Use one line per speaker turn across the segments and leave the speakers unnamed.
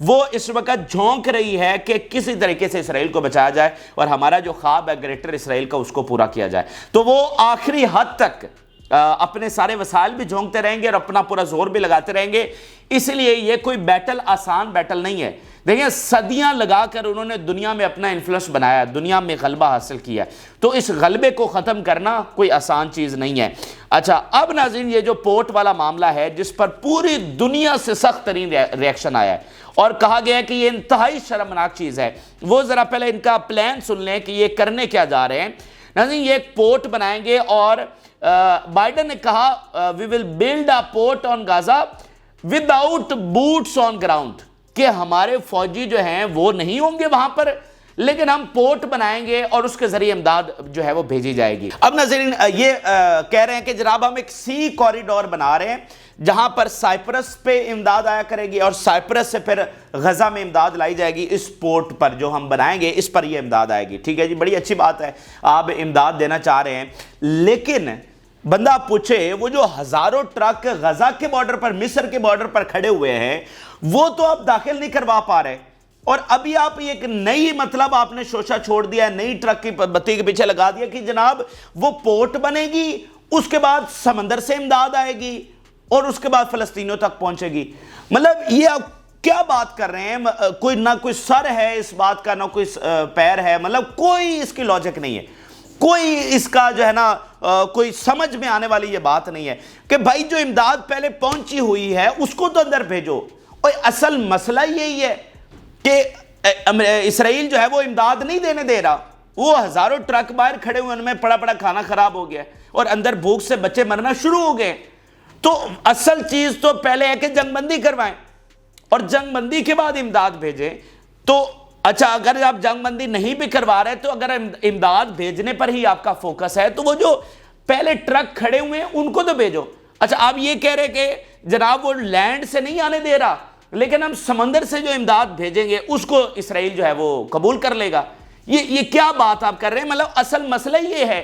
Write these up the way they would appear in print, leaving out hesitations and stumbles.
وہ اس وقت جھونک رہی ہے کہ کسی طریقے سے اسرائیل کو بچایا جائے اور ہمارا جو خواب ہے گریٹر اسرائیل کا اس کو پورا کیا جائے. تو وہ آخری حد تک اپنے سارے وسائل بھی جھونکتے رہیں گے اور اپنا پورا زور بھی لگاتے رہیں گے. اس لیے یہ کوئی بیٹل آسان بیٹل نہیں ہے. دیکھیں صدیاں لگا کر انہوں نے دنیا میں اپنا انفلوئنس بنایا، دنیا میں غلبہ حاصل کیا، تو اس غلبے کو ختم کرنا کوئی آسان چیز نہیں ہے. اچھا اب ناظرین یہ جو پورٹ والا معاملہ ہے جس پر پوری دنیا سے سخت ترین ریاکشن آیا ہے اور کہا گیا ہے کہ یہ انتہائی شرمناک چیز ہے، وہ ذرا پہلے ان کا پلان سن لیں کہ یہ کرنے کیا جا رہے ہیں. ناظرین یہ ایک پورٹ بنائیں گے اور بائیڈن نے کہا we will build a port on Gaza without boots on ground، کہ ہمارے فوجی جو ہیں وہ نہیں ہوں گے وہاں پر، لیکن ہم پورٹ بنائیں گے اور اس کے ذریعے امداد جو ہے وہ بھیجی جائے گی. اب ناظرین یہ کہہ رہے ہیں کہ جناب ہم ایک سی کوریڈور بنا رہے ہیں جہاں پر سائپرس پہ امداد آیا کرے گی اور سائپرس سے پھر غزہ میں امداد لائی جائے گی. اس پورٹ پر جو ہم بنائیں گے اس پر یہ امداد آئے گی. ٹھیک ہے جی، بڑی اچھی بات ہے، آپ امداد دینا چاہ رہے ہیں، لیکن بندہ پوچھے وہ جو ہزاروں ٹرک غزہ کے بارڈر پر، مصر کے بارڈر پر کھڑے ہوئے ہیں وہ تو آپ داخل نہیں کروا پا رہے، اور ابھی آپ ایک نئی مطلب آپ نے شوشہ چھوڑ دیا، نئی ٹرک کی بتی کے پیچھے لگا دیا کہ جناب وہ پورٹ بنے گی، اس کے بعد سمندر سے امداد آئے گی اور اس کے بعد فلسطینیوں تک پہنچے گی. مطلب یہ آپ کیا بات کر رہے ہیں؟ کوئی نہ کوئی سر ہے اس بات کا، نہ کوئی پیر ہے، مطلب کوئی اس کی لاجک نہیں ہے، کوئی اس کا جو ہے نا کوئی سمجھ میں آنے والی یہ بات نہیں ہے کہ بھائی جو امداد پہلے پہنچی ہوئی ہے اس کو تو اندر بھیجو. اور اصل مسئلہ یہی ہے کہ اسرائیل جو ہے وہ امداد نہیں دینے دے رہا، وہ ہزاروں ٹرک باہر کھڑے ہوئے، ان میں پڑا پڑا کھانا خراب ہو گیا اور اندر بھوک سے بچے مرنا شروع ہو گئے. تو اصل چیز تو پہلے ہے کہ جنگ بندی کروائیں اور جنگ بندی کے بعد امداد بھیجیں. تو اچھا اگر آپ جنگ بندی نہیں بھی کروا رہے تو اگر امداد بھیجنے پر ہی آپ کا فوکس ہے تو وہ جو پہلے ٹرک کھڑے ہوئے ہیں ان کو تو بھیجو. اچھا آپ یہ کہہ رہے کہ جناب وہ لینڈ سے نہیں آنے دے رہا لیکن ہم سمندر سے جو امداد بھیجیں گے اس کو اسرائیل جو ہے وہ قبول کر لے گا. یہ کیا بات آپ کر رہے ہیں؟ مطلب اصل مسئلہ یہ ہے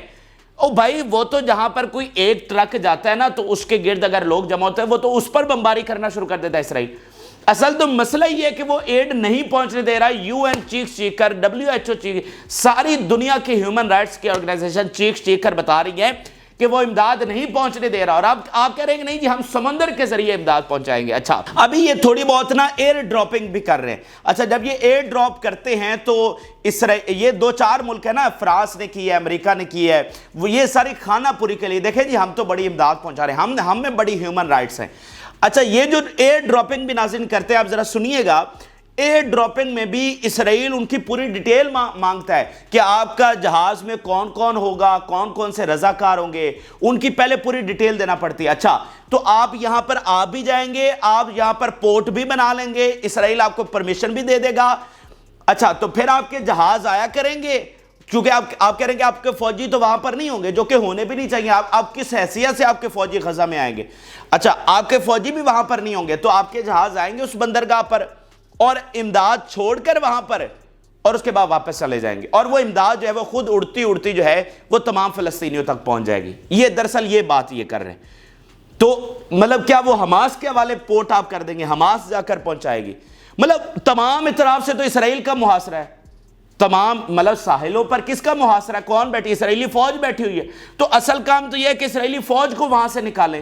او بھائی وہ تو جہاں پر کوئی ایک ٹرک جاتا ہے نا تو اس کے گرد اگر لوگ جمع ہوتے ہیں وہ تو اس پر بمباری کرنا شروع کر دیتا ہے اسرائیل. اصل تو مسئلہ یہ ہے کہ وہ ایڈ نہیں پہنچنے دے رہا. یو این چیخ چیخ کر، WHO چیخ، ساری دنیا کی ہیومن رائٹس کی آرگنائزیشن چیخ چیخ کر بتا رہی ہے کہ وہ امداد نہیں پہنچنے دے رہا، اور آپ کہہ رہے ہیں کہ نہیں جی ہم سمندر کے ذریعے امداد پہنچائیں گے. اچھا ابھی یہ تھوڑی بہت نا ایئر ڈراپنگ بھی کر رہے ہیں. اچھا جب یہ ایئر ڈراپ کرتے ہیں تو یہ 2-4 ملک ہے نا، فرانس نے کی ہے، امریکہ نے کی ہے، وہ یہ ساری خانہ پوری کے لیے دیکھیں جی ہم تو بڑی امداد پہنچا رہے ہیں، ہم میں بڑی ہیومن رائٹس ہیں. اچھا یہ جو ایئر ڈراپنگ بھی ناظرین کرتے ہیں آپ ذرا سنیے گا. ایئر ڈراپنگ میں بھی اسرائیل ان کی پوری ڈیٹیل مانگتا ہے کہ آپ کا جہاز میں کون کون ہوگا، کون کون سے رضاکار ہوں گے، ان کی پہلے پوری ڈیٹیل دینا پڑتی ہے. اچھا تو آپ یہاں پر آپ بھی جائیں گے، آپ یہاں پر پورٹ بھی بنا لیں گے، اسرائیل آپ کو پرمیشن بھی دے دے گا. اچھا تو پھر آپ کے جہاز آیا کریں گے کیونکہ آپ کہہ رہے ہیں کہ آپ کے فوجی تو وہاں پر نہیں ہوں گے، جو کہ ہونے بھی نہیں چاہیے. آپ کس حیثیت سے آپ کے فوجی غزہ میں آئیں گے؟ اچھا آپ کے فوجی بھی وہاں پر نہیں ہوں گے تو آپ کے جہاز آئیں گے اس بندرگاہ پر اور امداد چھوڑ کر وہاں پر، اور اس کے بعد واپس چلے جائیں گے، اور وہ امداد جو ہے وہ خود اڑتی اڑتی جو ہے وہ تمام فلسطینیوں تک پہنچ جائے گی. یہ دراصل یہ بات یہ کر رہے ہیں. تو مطلب کیا وہ حماس کے حوالے پورٹ آپ کر دیں گے، حماس جا کر پہنچائے گی؟ مطلب تمام اطراف سے تو اسرائیل کا محاصرہ ہے، تمام مطلب ساحلوں پر کس کا محاصرہ ہے؟ کون بیٹھی؟ اسرائیلی فوج بیٹھی ہوئی ہے. تو اصل کام تو یہ ہے کہ اسرائیلی فوج کو وہاں سے نکالیں،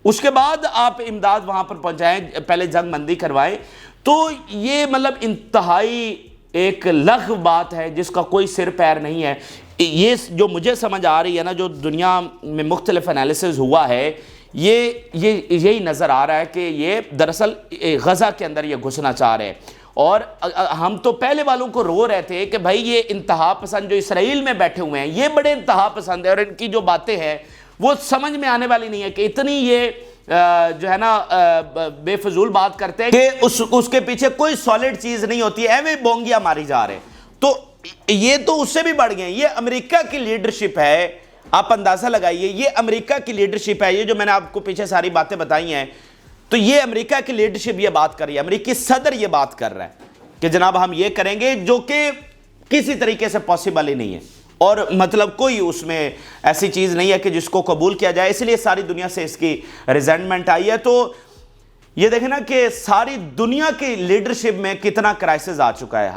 اس کے بعد آپ امداد وہاں پر پہنچائیں، پہلے جنگ بندی کروائیں. تو یہ مطلب انتہائی ایک لغو بات ہے جس کا کوئی سر پیر نہیں ہے. یہ جو مجھے سمجھ آ رہی ہے نا، جو دنیا میں مختلف انالیسز ہوا ہے، یہی نظر آ رہا ہے کہ یہ دراصل غزہ کے اندر یہ گھسنا چاہ رہے ہیں. اور ہم تو پہلے والوں کو رو رہے تھے کہ بھائی یہ انتہا پسند جو اسرائیل میں بیٹھے ہوئے ہیں یہ بڑے انتہا پسند ہے، اور ان کی جو باتیں ہیں وہ سمجھ میں آنے والی نہیں ہے کہ اتنی یہ جو ہے نا بے فضول بات کرتے ہیں کہ اس کے پیچھے کوئی سالڈ چیز نہیں ہوتی ہے، ایویں بونگیاں ماری جا رہے ہیں. تو یہ تو اس سے بھی بڑھ گئے. یہ امریکہ کی لیڈرشپ ہے، آپ اندازہ لگائیے، یہ امریکہ کی لیڈرشپ ہے. یہ جو میں نے آپ کو پیچھے ساری باتیں بتائی ہیں تو یہ امریکہ کی لیڈرشپ یہ بات کر رہی ہے، امریکی صدر یہ بات کر رہا ہے کہ جناب ہم یہ کریں گے، جو کہ کسی طریقے سے پاسبل ہی نہیں ہے، اور مطلب کوئی اس میں ایسی چیز نہیں ہے کہ جس کو قبول کیا جائے. اس لیے ساری دنیا سے اس کی ریزنٹمنٹ آئی ہے. تو یہ دیکھیں نا کہ ساری دنیا کی لیڈرشپ میں کتنا کرائسس آ چکا ہے.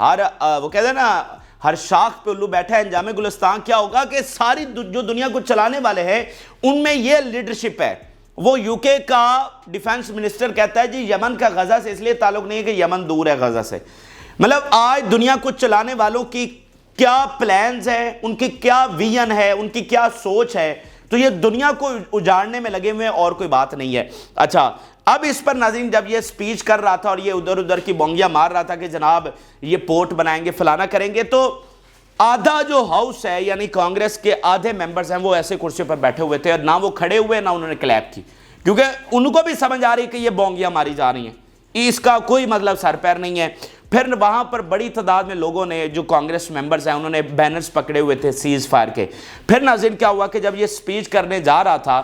وہ کہتے ہیں نا ہر شاخ پہ الو بیٹھا ہے انجام گلستان. کیا ہوگا کہ ساری جو دنیا کو چلانے والے ہیں ان میں یہ لیڈرشپ ہے. وہ یو کے کا ڈیفنس منسٹر کہتا ہے جی یمن کا غزہ سے اس لیے تعلق نہیں ہے کہ یمن دور ہے غزہ سے. مطلب آج دنیا کو چلانے والوں کی کیا پلانز ہے, ان کی کیا ویژن ہے, ان کی کیا سوچ ہے, تو یہ دنیا کو اجاڑنے میں لگے ہوئے ہیں اور کوئی بات نہیں ہے. اچھا اب اس پر ناظرین جب یہ سپیچ کر رہا تھا اور یہ ادھر ادھر کی بونگیاں مار رہا تھا کہ جناب یہ پورٹ بنائیں گے فلانا کریں گے, تو آدھا جو ہاؤس ہے یعنی کانگریس کے آدھے ممبرز ہیں وہ ایسے کرسی پر بیٹھے ہوئے تھے اور نہ وہ کھڑے ہوئے نہ انہوں نے کلیپ کی, کیونکہ ان کو بھی سمجھ آ رہی کہ یہ بونگیاں ماری جا رہی ہیں, اس کا کوئی مطلب سر پیر نہیں ہے. پھر وہاں پر بڑی تعداد میں لوگوں نے جو کانگریس ممبرز ہیں انہوں نے بینرز پکڑے ہوئے تھے سیز فائر کے. پھر ناظرین کیا ہوا کہ جب یہ سپیچ کرنے جا رہا تھا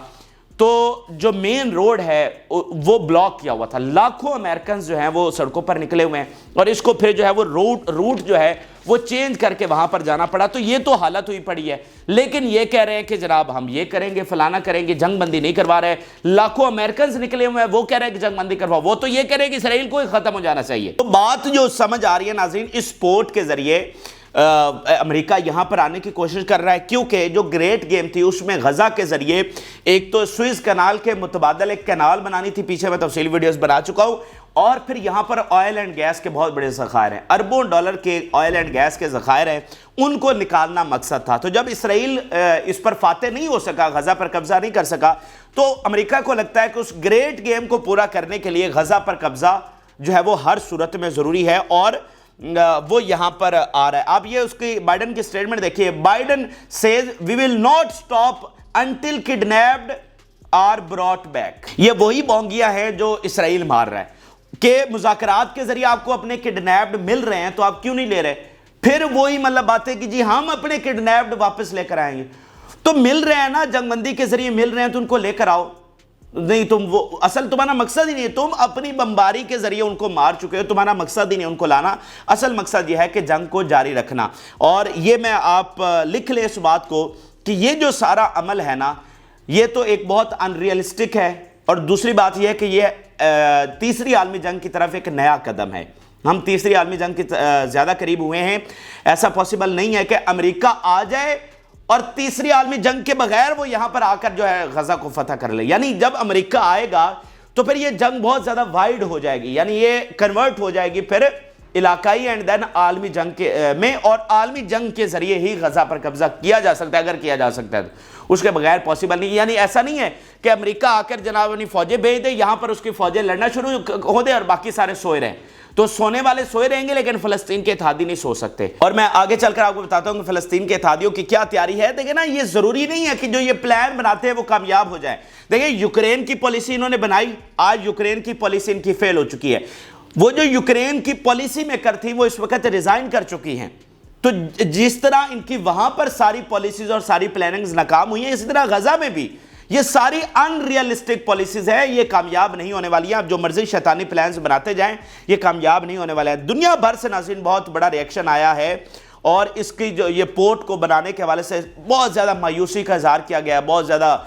تو جو مین روڈ ہے وہ بلاک کیا ہوا تھا. لاکھوں امریکنز جو ہیں وہ سڑکوں پر نکلے ہوئے ہیں اور اس کو پھر جو ہے وہ روٹ جو ہے وہ چینج کر کے وہاں پر جانا پڑا. تو یہ تو حالت ہوئی پڑی ہے, لیکن یہ کہہ رہے ہیں کہ جناب ہم یہ کریں گے فلانا کریں گے, جنگ بندی نہیں کروا رہے. لاکھوں امریکنز نکلے ہوئے ہیں وہ کہہ رہے ہیں کہ جنگ بندی کرواؤ, وہ تو یہ کہہ رہے ہیں کہ اسرائیل کو ہی ختم ہو جانا چاہیے. تو بات جو سمجھ آ رہی ہے ناظرین اس پورٹ کے ذریعے امریکہ یہاں پر آنے کی کوشش کر رہا ہے, کیونکہ جو گریٹ گیم تھی اس میں غزہ کے ذریعے ایک تو سوئز کنال کے متبادل ایک کنال بنانی تھی, پیچھے میں تفصیلی ویڈیوز بنا چکا ہوں, اور پھر یہاں پر آئل اینڈ گیس کے بہت بڑے ذخائر ہیں, اربوں ڈالر کے آئل اینڈ گیس کے ذخائر ہیں, ان کو نکالنا مقصد تھا. تو جب اسرائیل اس پر فاتح نہیں ہو سکا, غزہ پر قبضہ نہیں کر سکا, تو امریکہ کو لگتا ہے کہ اس گریٹ گیم کو پورا کرنے کے لیے غزہ پر قبضہ جو ہے وہ ہر صورت میں ضروری ہے, اور وہ یہاں پر آ رہا ہے. اب یہ اس کی بائیڈن کی سٹیٹمنٹ دیکھیے. Biden says we will not stop until kidnapped are brought back. یہ وہی بونگیاں ہیں جو اسرائیل مار رہا ہے کہ مذاکرات کے ذریعے آپ کو اپنے کڈنیپڈ مل رہے ہیں تو آپ کیوں نہیں لے رہے. پھر وہی مطلب بات ہے کہ جی ہم اپنے کڈنیپڈ واپس لے کر آئیں گے. تو مل رہے ہیں نا, جنگ بندی کے ذریعے مل رہے ہیں تو ان کو لے کر آؤ. نہیں, تم وہ اصل تمہارا مقصد ہی نہیں ہے, تم اپنی بمباری کے ذریعے ان کو مار چکے ہو, تمہارا مقصد ہی نہیں ان کو لانا. اصل مقصد یہ ہے کہ جنگ کو جاری رکھنا. اور یہ میں آپ لکھ لیں اس بات کو کہ یہ جو سارا عمل ہے نا یہ تو ایک بہت انریلسٹک ہے, اور دوسری بات یہ ہے کہ یہ تیسری عالمی جنگ کی طرف ایک نیا قدم ہے. ہم تیسری عالمی جنگ کی زیادہ قریب ہوئے ہیں. ایسا پاسبل نہیں ہے کہ امریکہ آ جائے اور تیسری عالمی جنگ کے بغیر وہ یہاں پر آ کر جو ہے غزہ کو فتح کر لے. یعنی جب امریکہ آئے گا تو پھر یہ جنگ بہت زیادہ وائڈ ہو جائے گی, یعنی یہ کنورٹ ہو جائے گی پھر علاقائی اینڈ دین عالمی جنگ میں, اور عالمی جنگ کے ذریعے ہی غزہ پر قبضہ کیا جا سکتا ہے اگر کیا جا سکتا ہے تو, اس کے بغیر پاسبل نہیں. یعنی ایسا نہیں ہے کہ امریکہ آ کر جناب اپنی فوجیں بھیج دے, یہاں پر اس کی فوجیں لڑنا شروع ہو دے اور باقی سارے سوئے رہیں. تو سونے والے سوئے رہیں گے لیکن فلسطین کے اتحادی نہیں سو سکتے. اور میں آگے چل کر آپ کو بتاتا ہوں کہ فلسطین کے اتحادیوں کی کیا تیاری ہے. دیکھیں نا, یہ ضروری نہیں ہے کہ جو یہ پلان بناتے ہیں وہ کامیاب ہو جائیں. دیکھیں یوکرین کی پالیسی انہوں نے بنائی, آج یوکرین کی پالیسی ان کی فیل ہو چکی ہے. وہ جو یوکرین کی پالیسی میکر تھی وہ اس وقت ریزائن کر چکی ہیں. تو جس طرح ان کی وہاں پر ساری پالیسیز اور ساری پلاننگز ناکام ہوئی ہیں, اسی طرح غزہ میں بھی یہ ساری انریلسٹک پالیسیز ہیں, یہ کامیاب نہیں ہونے والی ہیں. اب جو مرضی شیطانی پلانز بناتے جائیں یہ کامیاب نہیں ہونے والے ہیں. دنیا بھر سے ناظرین بہت بڑا ریئیکشن آیا ہے, اور اس کی جو یہ پورٹ کو بنانے کے حوالے سے بہت زیادہ مایوسی کا اظہار کیا گیا ہے. بہت زیادہ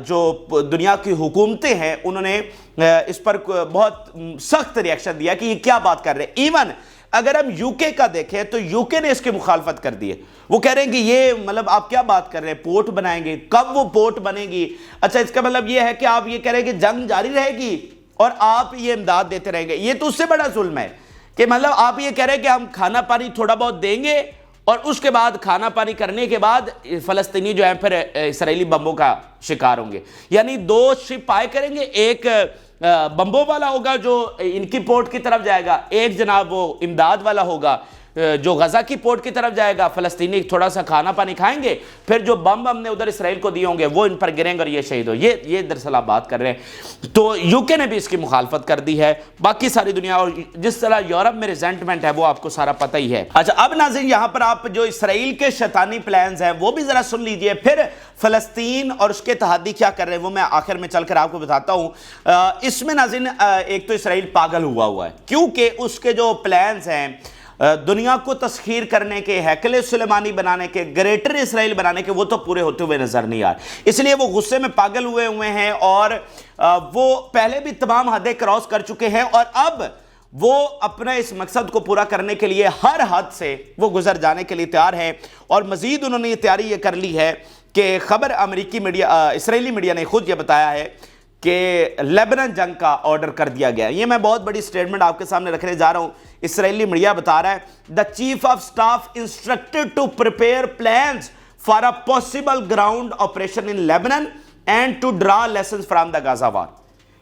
جو دنیا کی حکومتیں ہیں انہوں نے اس پر بہت سخت ریئیکشن دیا کہ یہ کیا بات کر رہے ہیں. ایون اگر ہم یو کے کا دیکھیں تو یو کے نے اس کی مخالفت کر دی ہے. وہ کہہ رہے ہیں کہ یہ مطلب آپ کیا بات کر رہے ہیں, پورٹ بنائیں گے, کب وہ پورٹ بنے گی. اچھا اس کا مطلب یہ ہے کہ آپ یہ کہہ رہے ہیں کہ جنگ جاری رہے گی اور آپ یہ امداد دیتے رہیں گے. یہ تو اس سے بڑا ظلم ہے کہ مطلب آپ یہ کہہ رہے ہیں کہ ہم کھانا پانی تھوڑا بہت دیں گے اور اس کے بعد کھانا پانی کرنے کے بعد فلسطینی جو ہیں پھر اسرائیلی بمبوں کا شکار ہوں گے. یعنی دو شپ آئے کریں گے, ایک بمبوں والا ہوگا جو ان کی پورٹ کی طرف جائے گا, ایک جناب وہ امداد والا ہوگا جو غزہ کی پورٹ کی طرف جائے گا. فلسطینی تھوڑا سا کھانا پانی کھائیں گے, پھر جو بم ہم نے ادھر اسرائیل کو دیے ہوں گے وہ ان پر گریں گے اور یہ شہید ہو. یہ دراصل آپ بات کر رہے ہیں. تو یو کے نے بھی اس کی مخالفت کر دی ہے, باقی ساری دنیا, اور جس طرح یورپ میں ریزنٹمنٹ ہے وہ آپ کو سارا پتہ ہی ہے. اچھا اب ناظرین یہاں پر آپ جو اسرائیل کے شیطانی پلانز ہیں وہ بھی ذرا سن لیجئے, پھر فلسطین اور اس کے اتحادی کیا کر رہے ہیں وہ میں آخر میں چل کر آپ کو بتاتا ہوں. اس میں ناظرین ایک تو اسرائیل پاگل ہوا ہے کیونکہ اس کے جو پلانز ہیں دنیا کو تسخیر کرنے کے، ہیکل سلیمانی بنانے کے، گریٹر اسرائیل بنانے کے، وہ تو پورے ہوتے ہوئے نظر نہیں آ رہے۔ اس لیے وہ غصے میں پاگل ہوئے ہیں، اور وہ پہلے بھی تمام حدیں کراس کر چکے ہیں، اور اب وہ اپنے اس مقصد کو پورا کرنے کے لیے ہر حد سے وہ گزر جانے کے لیے تیار ہیں۔ اور مزید انہوں نے یہ تیاری کر لی ہے کہ خبر اسرائیلی میڈیا نے خود یہ بتایا ہے کہ لیبنان جنگ کا آرڈر کر دیا گیا۔ یہ میں بہت بڑی سٹیٹمنٹ آپ کے سامنے رکھنے جا رہا ہوں۔ اسرائیلی میڈیا بتا رہا ہے the chief of staff instructed to prepare plans for a possible ground operation in Lebanon and to draw lessons from the Gaza war۔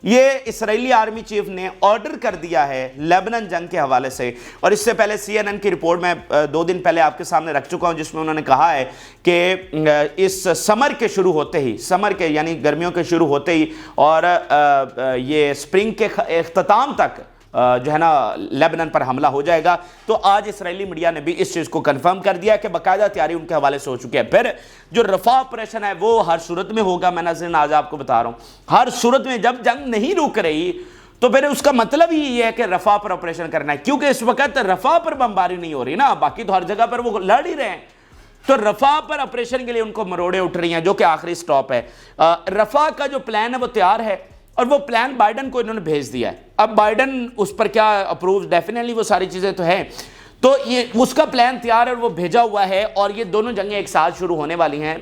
یہ اسرائیلی آرمی چیف نے آرڈر کر دیا ہے لیبنان جنگ کے حوالے سے، اور اس سے پہلے CNN کی رپورٹ میں 2 دن پہلے آپ کے سامنے رکھ چکا ہوں، جس میں انہوں نے کہا ہے کہ اس سمر کے شروع ہوتے ہی، سمر کے یعنی گرمیوں کے شروع ہوتے ہی اور یہ سپرنگ کے اختتام تک جو ہے نا لیبنان پر حملہ ہو جائے گا۔ تو آج اسرائیلی میڈیا نے بھی اس چیز کو کنفرم کر دیا کہ باقاعدہ تیاری ان کے حوالے سے ہو چکی ہے۔ پھر جو رفح آپریشن ہے وہ ہر صورت میں ہوگا، میں ناظرین آج آپ کو بتا رہا ہوں، ہر صورت میں جب جنگ نہیں رک رہی تو پھر اس کا مطلب ہی یہ ہے کہ رفح پر آپریشن کرنا ہے، کیونکہ اس وقت رفح پر بمباری نہیں ہو رہی نا، باقی تو ہر جگہ پر وہ لڑ ہی رہے ہیں، تو رفح پر آپریشن کے لیے ان کو مروڑے اٹھ رہی ہیں، جو کہ آخری سٹاپ ہے۔ رفح کا جو پلان ہے وہ تیار ہے، اور وہ پلان بائیڈن کو انہوں نے بھیج دیا ہے۔ اب بائیڈن اس پر کیا اپروو، ڈیفینیٹلی وہ ساری چیزیں تو ہیں، تو یہ اس کا پلان تیار ہے اور وہ بھیجا ہوا ہے، اور یہ دونوں جنگیں ایک ساتھ شروع ہونے والی ہیں،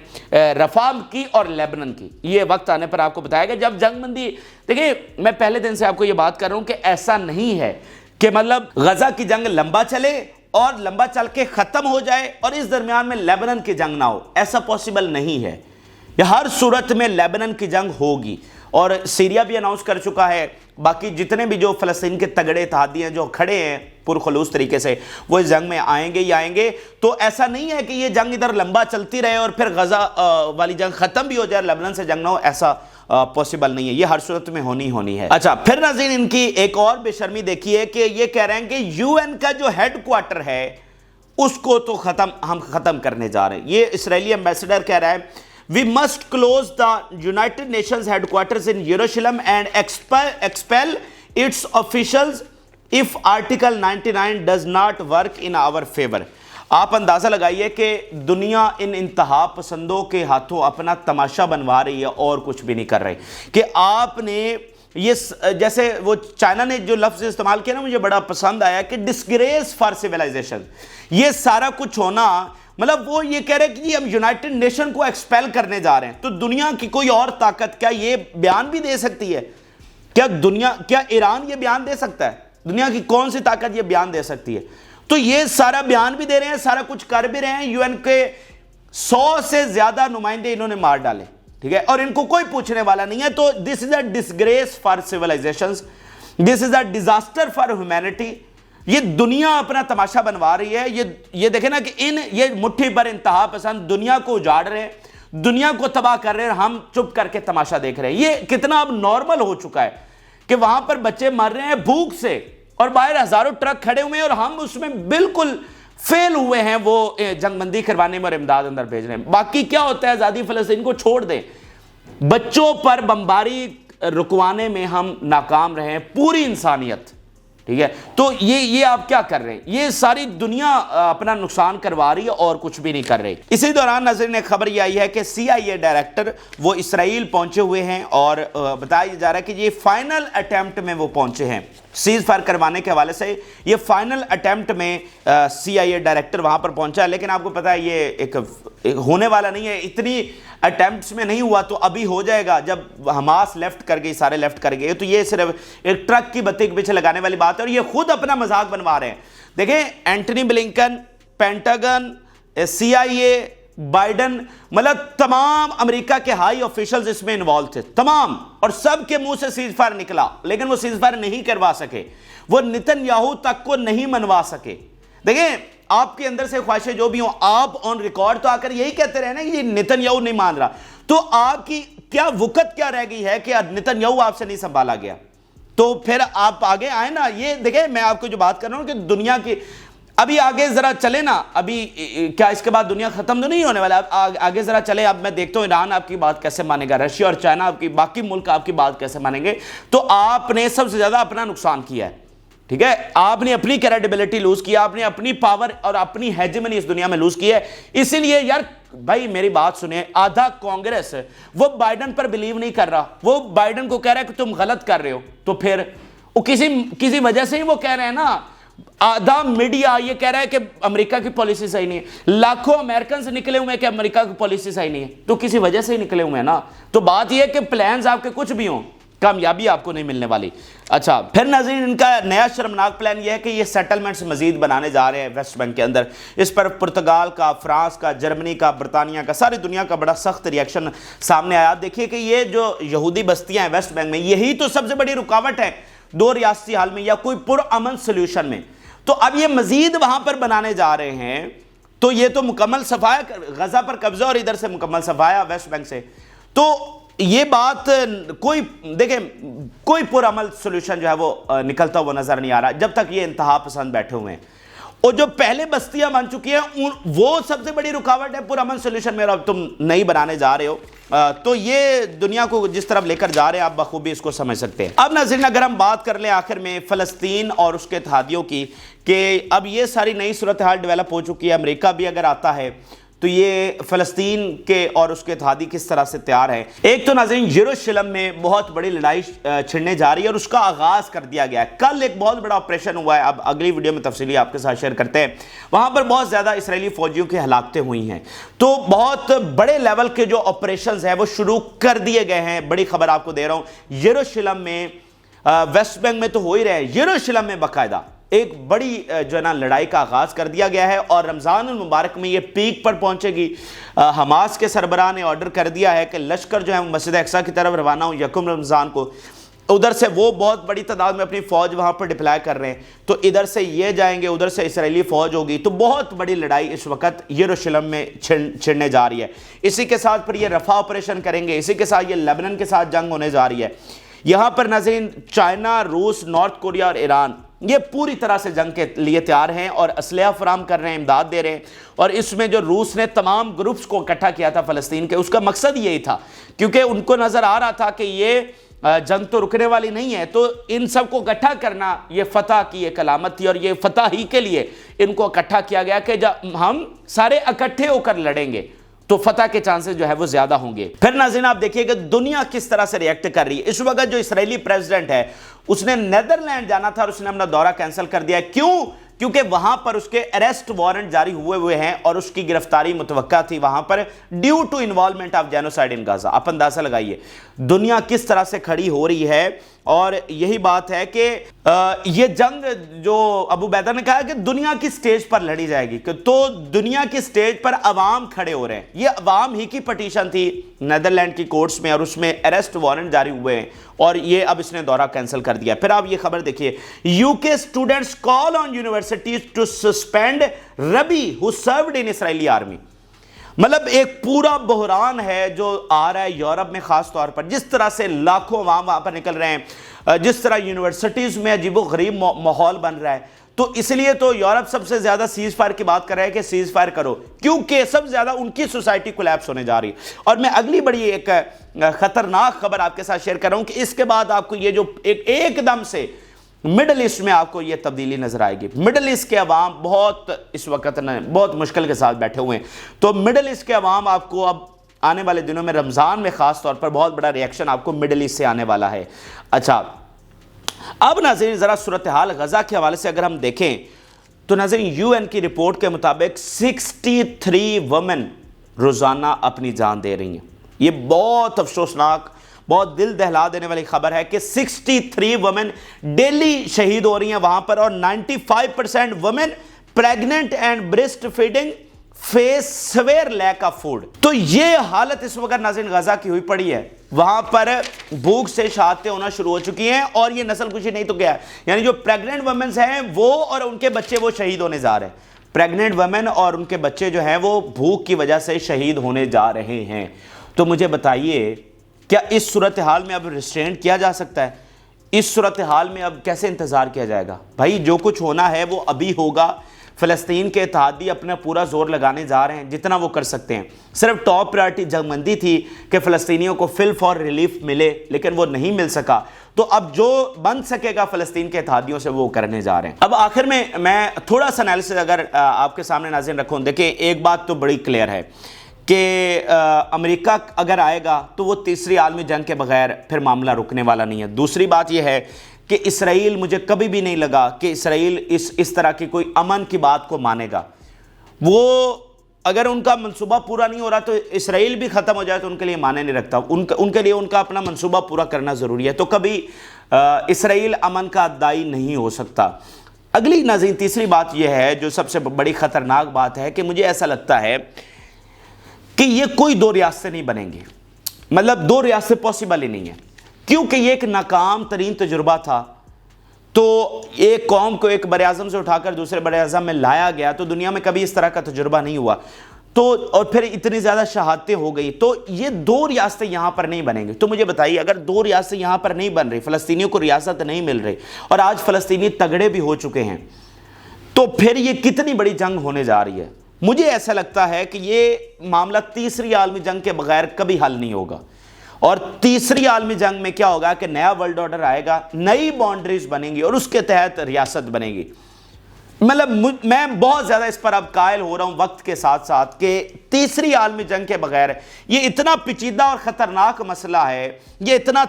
رفح کی اور لیبنان کی۔ یہ وقت آنے پر آپ کو بتایا گا جب جنگ بندی، دیکھیں میں پہلے دن سے آپ کو یہ بات کر رہا ہوں کہ ایسا نہیں ہے کہ مطلب غزہ کی جنگ لمبا چلے اور لمبا چل کے ختم ہو جائے اور اس درمیان میں لیبنان کی جنگ نہ ہو، ایسا پاسبل نہیں ہے۔ یہ ہر صورت میں لیبنان کی جنگ ہوگی، اور سیریا بھی اناؤنس کر چکا ہے، باقی جتنے بھی جو فلسطین کے تگڑے اتحادی ہیں جو کھڑے ہیں پرخلوص طریقے سے، وہ اس جنگ میں آئیں گے ہی آئیں گے۔ تو ایسا نہیں ہے کہ یہ جنگ ادھر لمبا چلتی رہے اور پھر غزہ والی جنگ ختم بھی ہو جائے، لیبنان سے جنگ نہ ہو، ایسا پاسبل نہیں ہے، یہ ہر صورت میں ہونی ہے۔ اچھا، پھر ناظرین ان کی ایک اور بے شرمی دیکھیے کہ یہ کہہ رہے ہیں کہ UN کا جو ہیڈ کوارٹر ہے اس کو تو ہم ختم کرنے جا رہے ہیں۔ یہ اسرائیلی ایمبیسڈر کہہ رہا ہے We must close the United Nations headquarters in Jerusalem and expel its officials if Article 99 does not work in our favor۔ آپ اندازہ لگائیے کہ دنیا ان انتہا پسندوں کے ہاتھوں اپنا تماشا بنوا رہی ہے اور کچھ بھی نہیں کر رہی، کہ آپ نے یہ جیسے وہ چائنا نے جو لفظ استعمال کیا نا، مجھے بڑا پسند آیا کہ ڈسگریس فار سیولائزیشن۔ یہ سارا کچھ ہونا مطلب وہ یہ کہہ رہے کہ ہم یونائٹڈ نیشن کو ایکسپیل کرنے جا رہے ہیں، تو دنیا کی کوئی اور طاقت کیا یہ بیان بھی دے سکتی ہے؟ کیا ایران یہ بیان دے سکتا ہے؟ دنیا کی کون سی طاقت یہ بیان دے سکتی ہے؟ تو یہ سارا بیان بھی دے رہے ہیں، سارا کچھ کر بھی رہے ہیں۔ UN کے 100 سے زیادہ نمائندے انہوں نے مار ڈالے، ٹھیک ہے، اور ان کو کوئی پوچھنے والا نہیں ہے۔ تو this is a disgrace for civilizations, this is a disaster for humanity. یہ دنیا اپنا تماشا بنوا رہی ہے۔ یہ دیکھیں نا کہ یہ مٹھی پر انتہا پسند دنیا کو اجاڑ رہے ہیں، دنیا کو تباہ کر رہے ہیں، ہم چپ کر کے تماشا دیکھ رہے ہیں۔ یہ کتنا اب نارمل ہو چکا ہے کہ وہاں پر بچے مر رہے ہیں بھوک سے، اور باہر ہزاروں ٹرک کھڑے ہوئے ہیں اور ہم اس میں بالکل فیل ہوئے ہیں وہ جنگ بندی کروانے میں اور امداد اندر بھیج رہے ہیں۔ باقی کیا ہوتا ہے، آزادی فلسطین کو چھوڑ دیں، بچوں پر بمباری رکوانے میں ہم ناکام رہے ہیں، پوری انسانیت، ٹھیک ہے۔ تو یہ آپ کیا کر رہے ہیں؟ یہ ساری دنیا اپنا نقصان کروا رہی ہے اور کچھ بھی نہیں کر رہی۔ اسی دوران ناظرین ایک خبر یہ آئی ہے کہ CIA ڈائریکٹر وہ اسرائیل پہنچے ہوئے ہیں، اور بتایا جا رہا ہے کہ یہ فائنل اٹیمپٹ میں وہ پہنچے ہیں سیز فائر کروانے کے حوالے سے۔ یہ فائنل اٹیمپٹ میں CIA ڈائریکٹر وہاں پر پہنچا ہے، لیکن آپ کو پتا ہے یہ ایک ہونے والا نہیں ہے، اتنی اٹیمپٹس میں نہیں ہوا تو ابھی ہو جائے گا جب حماس لیفٹ کر گئی، سارے لیفٹ کر گئے۔ تو یہ صرف ایک ٹرک کی بتی کے پیچھے لگانے والی بات ہے، اور یہ خود اپنا مذاق بنوا رہے ہیں۔ دیکھیں Antony Blinken, Pentagon, CIA، Biden, مطلب تمام امریکہ کے ہائی آفیشلز اس میں انوالو تھے، تمام، اور سب کے منہ سے سیز فائر نکلا، لیکن وہ سیز فائر نہیں کروا سکے، وہ نتن یاہو تک کو نہیں منوا سکے۔ دیکھیں آپ کے اندر سے خواہشیں جو بھی ہوں، آپ آن ریکارڈ تو آ کر یہی کہتے رہے نا کہ یہ نتن یاہو نہیں مان رہا، تو آپ کی کیا وقت کیا رہ گئی ہے کہ نتن یاہو آپ سے نہیں سنبھالا گیا؟ تو پھر آپ آگے آئیں نا۔ یہ دیکھیں میں آپ کو جو بات کر رہا ہوں کہ دنیا کی ابھی آگے ذرا چلے نا، ابھی کیا اس کے بعد دنیا ختم تو نہیں ہونے والا، آگے ذرا چلے۔ اب میں دیکھتا ہوں ایران آپ کی بات کیسے مانے گا، رشیا اور چائنا آپ کی، باقی ملک آپ کی بات کیسے مانیں گے۔ تو آپ نے سب سے زیادہ اپنا نقصان کیا ہے، ٹھیک ہے، آپ نے اپنی کریڈیبلٹی لوز کیا، آپ نے اپنی پاور اور اپنی ہیجمنی اس دنیا میں لوز کی ہے. اسی لیے یار بھائی میری بات سنیں، آدھا کانگریس وہ بائیڈن پر بلیو نہیں کر رہا، وہ بائیڈن کو کہہ رہا ہے کہ تم غلط کر رہے ہو، تو پھر وہ کسی وجہ سے ہی وہ کہہ رہے ہیں نا. آدھا میڈیا یہ کہہ رہا ہے کہ امریکہ کی پالیسی صحیح نہیں ہے، لاکھوں امریکنز نکلے ہوئے ہیں کہ امریکہ کی پالیسی صحیح نہیں ہے، تو کسی وجہ سے ہی نکلے ہوئے ہیں نا. تو بات یہ ہے کہ پلانز آپ کے کچھ بھی ہوں، کامیابی آپ کو نہیں ملنے والی. اچھا پھر ناظرین ان کا نیا شرمناک پلان یہ ہے کہ یہ سیٹلمنٹس مزید بنانے جا رہے ہیں ویسٹ بینک کے اندر. اس پر پرتگال کا، فرانس کا، جرمنی کا، برطانیہ کا، ساری دنیا کا بڑا سخت ریاکشن سامنے آیا. دیکھیے کہ یہ جو یہودی بستیاں ہیں ویسٹ بینک میں، یہی تو سب سے بڑی رکاوٹ ہے دو ریاستی حل میں یا کوئی پرامن سلوشن میں. تو اب یہ مزید وہاں پر بنانے جا رہے ہیں، تو یہ تو مکمل صفایا، غزہ پر قبضہ اور ادھر سے مکمل صفایا ویسٹ بینک سے. تو یہ بات کوئی دیکھیں کوئی پرعمل سلوشن جو ہے وہ نکلتا ہوا نظر نہیں آ رہا جب تک یہ انتہا پسند بیٹھے ہوئے ہیں. اور جو پہلے بستیاں بن چکی ہیں وہ سب سے بڑی رکاوٹ ہے پرامن سولوشن میں، اب تم نہیں بنانے جا رہے ہو. تو یہ دنیا کو جس طرف لے کر جا رہے ہیں آپ بخوبی اس کو سمجھ سکتے ہیں. اب ناظرین اگر ہم بات کر لیں آخر میں فلسطین اور اس کے اتحادیوں کی، کہ اب یہ ساری نئی صورتحال ڈیولپ ہو چکی ہے، امریکہ بھی اگر آتا ہے تو یہ فلسطین کے اور اس کے اتحادی کس طرح سے تیار ہیں. ایک تو ناظرین یروشلم میں بہت بڑی لڑائی چھڑنے جا رہی ہے اور اس کا آغاز کر دیا گیا ہے. کل ایک بہت بڑا آپریشن ہوا ہے، اب اگلی ویڈیو میں تفصیلی آپ کے ساتھ شیئر کرتے ہیں. وہاں پر بہت زیادہ اسرائیلی فوجیوں کی ہلاکتیں ہوئی ہیں، تو بہت بڑے لیول کے جو آپریشنز ہیں وہ شروع کر دیے گئے ہیں. بڑی خبر آپ کو دے رہا ہوں، یروشلم میں، ویسٹ بینک میں تو ہو ہی رہے ہیں، یروشلم میں باقاعدہ ایک بڑی جو ہے نا لڑائی کا آغاز کر دیا گیا ہے اور رمضان المبارک میں یہ پیک پر پہنچے گی. حماس کے سربراہ نے آرڈر کر دیا ہے کہ لشکر جو ہے مسجد اقصیٰ کی طرف روانہ ہوں یکم رمضان کو. ادھر سے وہ بہت بڑی تعداد میں اپنی فوج وہاں پر ڈپلائے کر رہے ہیں، تو ادھر سے یہ جائیں گے، ادھر سے اسرائیلی فوج ہوگی. تو بہت بڑی لڑائی اس وقت یروشلم میں چھڑنے جا رہی ہے. اسی کے ساتھ پھر یہ رفح آپریشن کریں گے، اسی کے ساتھ یہ لیبنان کے ساتھ جنگ ہونے جا رہی ہے. یہاں پر ناظرین چائنا، روس، نارتھ کوریا اور ایران یہ پوری طرح سے جنگ کے لیے تیار ہیں اور اسلحہ فراہم کر رہے ہیں، امداد دے رہے ہیں. اور اس میں جو روس نے تمام گروپس کو اکٹھا کیا تھا فلسطین کے، اس کا مقصد یہی تھا، کیونکہ ان کو نظر آ رہا تھا کہ یہ جنگ تو رکنے والی نہیں ہے، تو ان سب کو اکٹھا کرنا یہ فتح کی ایک علامت تھی. اور یہ فتح ہی کے لیے ان کو اکٹھا کیا گیا کہ جب ہم سارے اکٹھے ہو کر لڑیں گے تو فتح کے چانسز جو ہے وہ زیادہ ہوں گے. پھر ناظرین آپ دیکھیے کہ دنیا کس طرح سے ریئیکٹ کر رہی ہے. اس وقت جو اسرائیلی پریزیڈنٹ ہے اس نے نیدرلینڈ جانا تھا اور اس نے اپنا دورہ کینسل کر دیا ہے. کیوں؟ کیونکہ وہاں پر اس کے اریسٹ وارنٹ جاری ہوئے ہیں اور اس کی گرفتاری متوقع تھی وہاں پر due to involvement of genocide in Gaza. آپ اندازہ لگائیے دنیا کس طرح سے کھڑی ہو رہی ہے. اور یہی بات ہے کہ یہ جنگ جو ابو عبیدہ نے کہا کہ دنیا کی سٹیج پر لڑی جائے گی، تو دنیا کی سٹیج پر عوام کھڑے ہو رہے ہیں. یہ عوام ہی کی پٹیشن تھی نیدرلینڈ کی کورٹس میں اور اس میں اریسٹ وارنٹ جاری ہوئے ہیں اور یہ اب اس نے دورہ کینسل کر دیا. پھر آپ یہ خبر دیکھیے، UK students call on universities to suspend ربی ہو سروڈ ان اسرائیلی آرمی. مطلب ایک پورا بحران ہے جو آ رہا ہے یورپ میں، خاص طور پر جس طرح سے لاکھوں عوام وہاں پر نکل رہے ہیں، جس طرح یونیورسٹیز میں عجیب و غریب ماحول بن رہا ہے. تو اس لیے تو یورپ سب سے زیادہ سیز فائر کی بات کر رہا ہے کہ سیز فائر کرو، کیونکہ سب سے زیادہ ان کی سوسائٹی کولیپس ہونے جا رہی ہے. اور میں اگلی بڑی ایک خطرناک خبر آپ کے ساتھ شیئر کر رہا ہوں کہ اس کے بعد آپ کو یہ جو ایک دم سے مڈل ایسٹ میں آپ کو یہ تبدیلی نظر آئے گی. مڈل ایسٹ کے عوام بہت اس وقت بہت مشکل کے ساتھ بیٹھے ہوئے ہیں. تو مڈل ایسٹ کے عوام آپ کو اب آنے والے دنوں میں رمضان میں خاص طور پر بہت بڑا ریاکشن آپ کو مڈل ایسٹ سے آنے والا ہے. اچھا اب ناظرین ذرا صورتحال غزہ کے حوالے سے اگر ہم دیکھیں تو ناظرین یو این کی رپورٹ کے مطابق 63 وومن روزانہ اپنی جان دے رہی ہیں. یہ بہت افسوسناک، بہت دل دہلا دینے والی خبر ہے کہ 63 وومن ڈیلی شہید ہو رہی ہیں وہاں پر، اور 95% women pregnant and breast feeding face severe lack of food. تو یہ حالت اس وقت ناظرین غزہ کی ہوئی پڑی ہے. وہاں پر بھوک سے شہادتیں ہونا شروع ہو چکی ہیں اور یہ نسل کشی نہیں تو کیا ہے، یعنی جو پریگننٹ وومنز ہیں وہ اور ان کے بچے وہ شہید ہونے جا رہے ہیں. پریگننٹ وومن اور ان کے بچے جو ہیں وہ بھوک کی وجہ سے شہید ہونے جا رہے ہیں. تو مجھے بتائیے کیا اس صورتحال میں اب ریسٹرینٹ کیا جا سکتا ہے؟ اس صورتحال میں اب کیسے انتظار کیا جائے گا؟ بھائی جو کچھ ہونا ہے وہ ابھی ہوگا. فلسطین کے اتحادی اپنا پورا زور لگانے جا رہے ہیں جتنا وہ کر سکتے ہیں. صرف ٹاپ پرائرٹی جنگ بندی تھی کہ فلسطینیوں کو فل فور ریلیف ملے، لیکن وہ نہیں مل سکا. تو اب جو بن سکے گا فلسطین کے اتحادیوں سے وہ کرنے جا رہے ہیں. اب آخر میں تھوڑا سا انالیسس اگر آپ کے سامنے ناظرین رکھوں، دیکھیں ایک بات تو بڑی کلیئر ہے کہ امریکہ اگر آئے گا تو وہ تیسری عالمی جنگ کے بغیر پھر معاملہ رکنے والا نہیں ہے. دوسری بات یہ ہے کہ اسرائیل، مجھے کبھی بھی نہیں لگا کہ اسرائیل اس طرح کی کوئی امن کی بات کو مانے گا. وہ اگر ان کا منصوبہ پورا نہیں ہو رہا تو اسرائیل بھی ختم ہو جائے تو ان کے لیے معنی نہیں رکھتا. ان کے لیے ان کا اپنا منصوبہ پورا کرنا ضروری ہے. تو کبھی اسرائیل امن کا داعی نہیں ہو سکتا. اگلی ناظرین تیسری بات یہ ہے جو سب سے بڑی خطرناک بات ہے کہ مجھے ایسا لگتا ہے کہ یہ کوئی دو ریاستیں نہیں بنیں گے. مطلب دو ریاستیں پاسبل ہی نہیں ہے، کیونکہ یہ ایک ناکام ترین تجربہ تھا. تو ایک قوم کو ایک براعظم سے اٹھا کر دوسرے براعظم میں لایا گیا، تو دنیا میں کبھی اس طرح کا تجربہ نہیں ہوا. تو اور پھر اتنی زیادہ شہادتیں ہو گئی. تو یہ دو ریاستیں یہاں پر نہیں بنیں گی. تو مجھے بتائیے اگر دو ریاستیں یہاں پر نہیں بن رہی، فلسطینیوں کو ریاست نہیں مل رہی، اور آج فلسطینی تگڑے بھی ہو چکے ہیں، تو پھر یہ کتنی بڑی جنگ ہونے جا رہی ہے. مجھے ایسا لگتا ہے کہ یہ معاملہ تیسری عالمی جنگ کے بغیر کبھی حل نہیں ہوگا. اور تیسری عالمی جنگ میں کیا ہوگا کہ نیا ورلڈ آرڈر آئے گا، نئی باؤنڈریز بنیں گی اور اس کے تحت ریاست بنے گی. مطلب میں بہت زیادہ اس پر اب قائل ہو رہا ہوں وقت کے ساتھ ساتھ کہ تیسری عالمی جنگ کے بغیر یہ اتنا پیچیدہ اور خطرناک مسئلہ ہے، یہ اتنا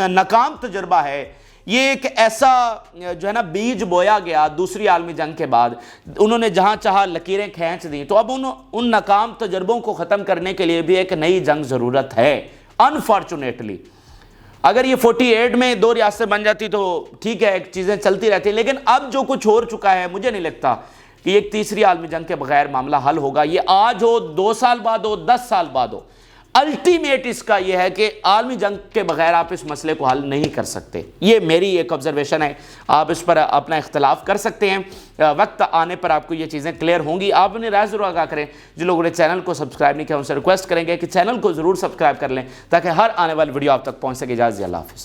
ناکام تجربہ ہے، یہ ایک ایسا جو ہے نا بیج بویا گیا دوسری عالمی جنگ کے بعد، انہوں نے جہاں چاہا لکیریں کھینچ دیں. تو اب ان ناکام تجربوں کو ختم کرنے کے لیے بھی ایک نئی جنگ ضرورت ہے. انفارچونیٹلی اگر یہ 48 میں دو ریاستیں بن جاتی تو ٹھیک ہے، چیزیں چلتی رہتی، لیکن اب جو کچھ ہو چکا ہے مجھے نہیں لگتا کہ ایک تیسری عالمی جنگ کے بغیر معاملہ حل ہوگا. یہ آج ہو، 2 سال بعد ہو، 10 سال بعد ہو، الٹیمیٹ اس کا یہ ہے کہ عالمی جنگ کے بغیر آپ اس مسئلے کو حل نہیں کر سکتے. یہ میری ایک آبزرویشن ہے، آپ اس پر اپنا اختلاف کر سکتے ہیں. وقت آنے پر آپ کو یہ چیزیں کلیئر ہوں گی. آپ اپنی رائے ضرور آگاہ کریں. جو لوگوں نے چینل کو سبسکرائب نہیں کیا ان سے ریکویسٹ کریں گے کہ چینل کو ضرور سبسکرائب کر لیں تاکہ ہر آنے والی ویڈیو آپ تک پہنچ سکے. اجازت. اللہ حافظ.